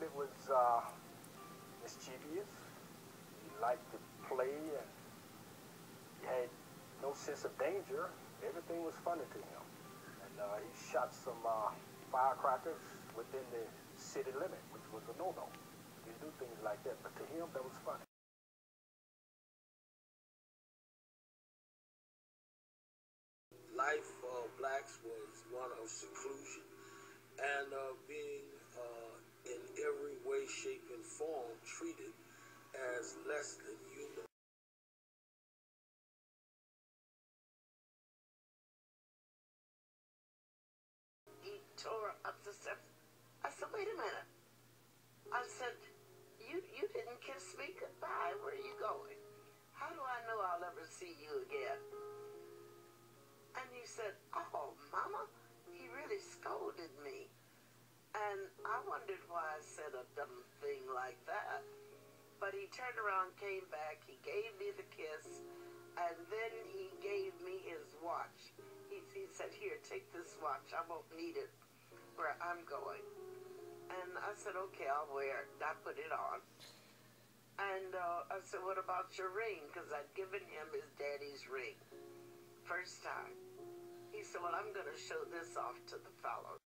Emmett was mischievous. He liked to play, and he had no sense of danger. Everything was funny to him. And he shot some firecrackers within the city limit, which was a no-no. He didn't do things like that, but to him, that was funny. Life for blacks was one of seclusion and being in every way, shape, and form treated as less than human. He tore up the steps. I said, wait a minute. I said, you didn't kiss me goodbye. Where are you going? How do I know I'll ever see you again? And he said, oh, Mama, he really scolded me. And I wondered why I said a dumb thing like that. But he turned around, came back, he gave me the kiss, and then he gave me his watch. He said, here, take this watch. I won't need it where I'm going. And I said, okay, I'll wear it. I put it on. And I said, what about your ring? Because I'd given him his daddy's ring. First time. He said, well, I'm going to show this off to the fellows.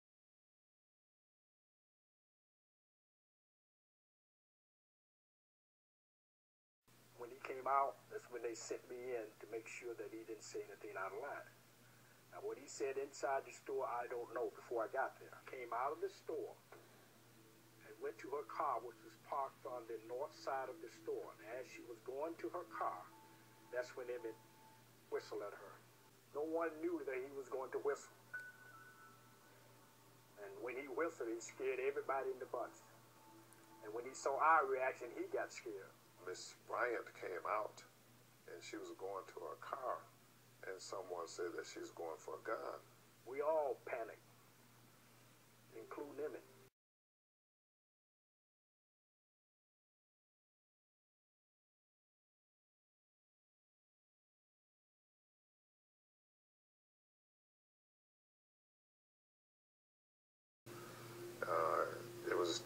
When he came out, that's when they sent me in to make sure that he didn't say anything out of line. Now, what he said inside the store, I don't know before I got there. I came out of the store and went to her car, which was parked on the north side of the store. And as she was going to her car, that's when Emmett whistled at her. No one knew that he was going to whistle. And when he whistled, he scared everybody in the bus. And when he saw our reaction, he got scared. Miss Bryant came out, and she was going to her car, and someone said that she was going for a gun. We all panicked, including Emmett.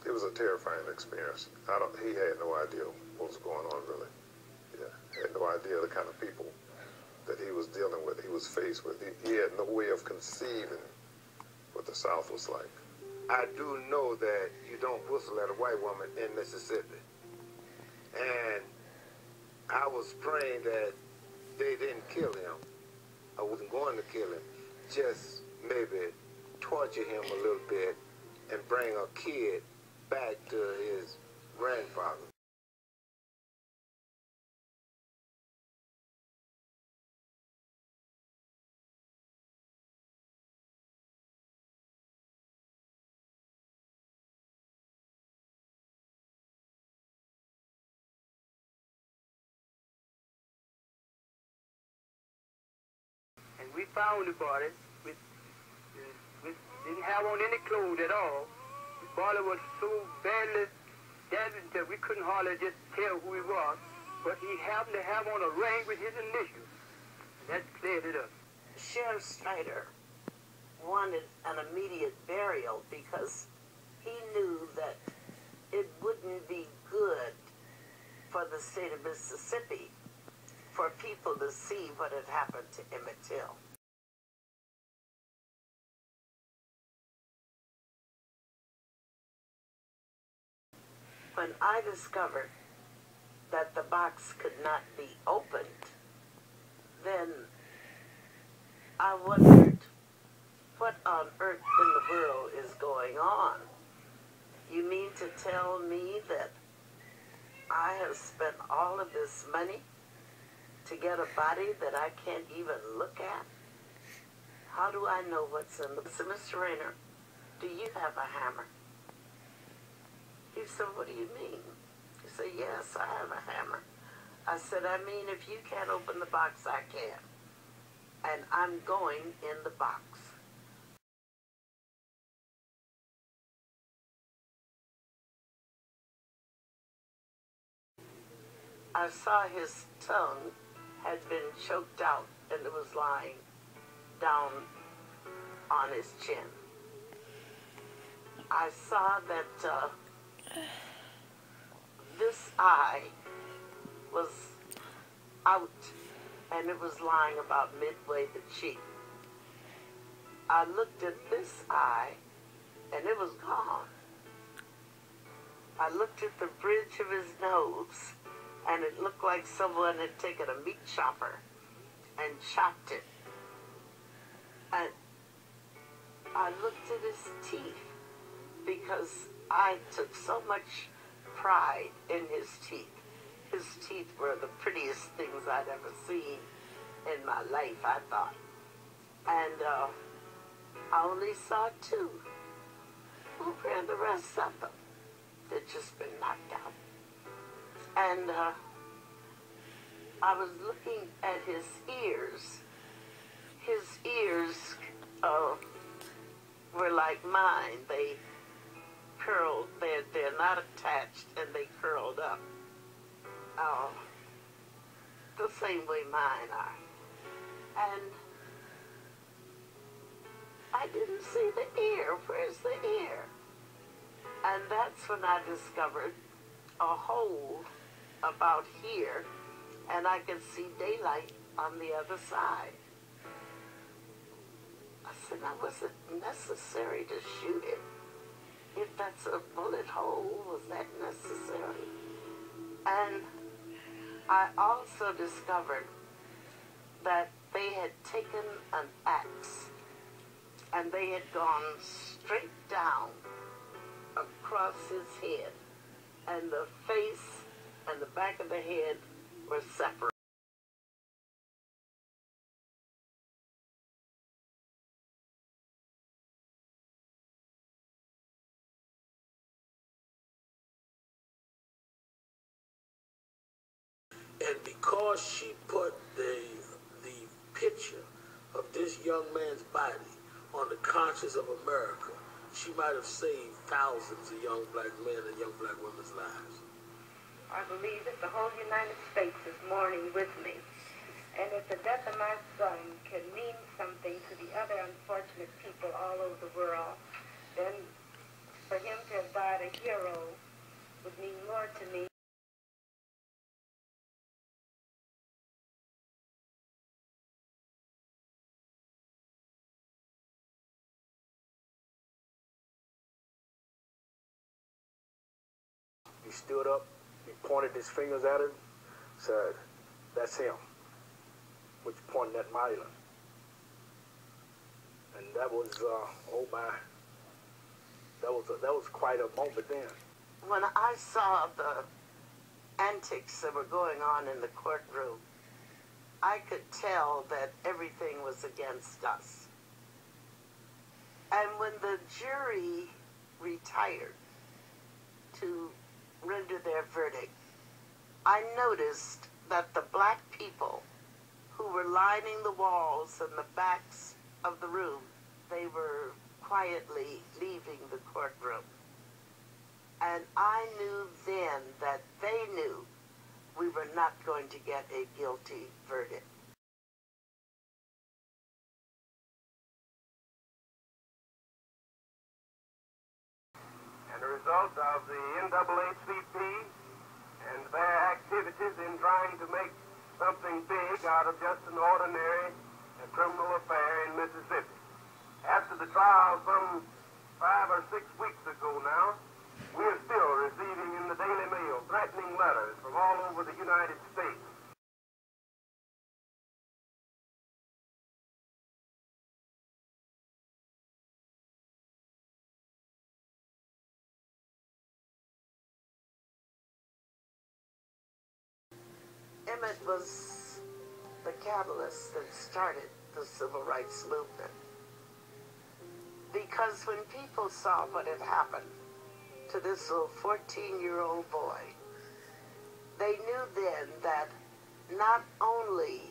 It was a terrifying experience. He had no idea what was going on, really. Yeah, he had no idea the kind of people that he was dealing with, he was faced with. He had no way of conceiving what the South was like. I do know that you don't whistle at a white woman in Mississippi. And I was praying that they didn't kill him. I wasn't going to kill him. Just maybe torture him a little bit and bring a kid back to his grandfather. And we found the body didn't have on any clothes at all. The body was so badly damaged that we couldn't hardly just tell who he was. But he happened to have on a ring with his initials. That cleared it up. Sheriff Snyder wanted an immediate burial because he knew that it wouldn't be good for the state of Mississippi for people to see what had happened to Emmett Till. When I discovered that the box could not be opened, then I wondered, what on earth in the world is going on? You mean to tell me that I have spent all of this money to get a body that I can't even look at? How do I know what's in the... So, Mr. Rayner, do you have a hammer? He said, what do you mean? He said, yes, I have a hammer. I said, I mean, if you can't open the box, I can. And I'm going in the box. I saw his tongue had been choked out and it was lying down on his chin. I saw that This eye was out, and it was lying about midway the cheek. I looked at this eye, and it was gone. I looked at the bridge of his nose, and it looked like someone had taken a meat chopper and chopped it. And I looked at his teeth, because I took so much pride in his teeth. His teeth were the prettiest things I'd ever seen in my life, I thought. And I only saw two. Who ran the rest of them? They'd just been knocked out. And I was looking at his ears. His ears were like mine. They curled. They're not attached, and they curled up. The same way mine are. And I didn't see the ear. Where's the ear? And that's when I discovered a hole about here, and I could see daylight on the other side. I said, now, was it necessary to shoot it? If that's a bullet hole, was that necessary? And I also discovered that they had taken an axe and they had gone straight down across his head, and the face and the back of the head were separate. And because she put the picture of this young man's body on the conscience of America, she might have saved thousands of young black men and young black women's lives. I believe that the whole United States is mourning with me. And if the death of my son can mean something to the other unfortunate people all over the world, then for him to have died a hero would mean more to me. He stood up, he pointed his fingers at him, said, "That's him," which pointed at Mylan. And that was, oh my, that was quite a moment then. When I saw the antics that were going on in the courtroom, I could tell that everything was against us. And when the jury retired to render their verdict, I noticed that the black people who were lining the walls and the backs of the room, they were quietly leaving the courtroom. And I knew then that they knew we were not going to get a guilty verdict. And the result of the NAACP and their activities in trying to make something big out of just an ordinary criminal affair in Mississippi. After the trial some 5 or 6 weeks ago now, we are still receiving in the Daily Mail threatening letters from all over the United States. Emmett was the catalyst that started the civil rights movement. Because when people saw what had happened to this little 14-year-old boy, they knew then that not only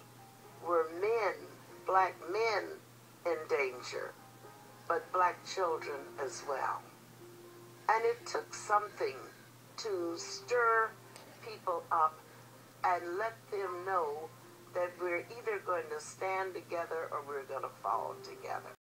were men, black men, in danger, but black children as well. And it took something to stir people up and let them know that we're either going to stand together or we're going to fall together.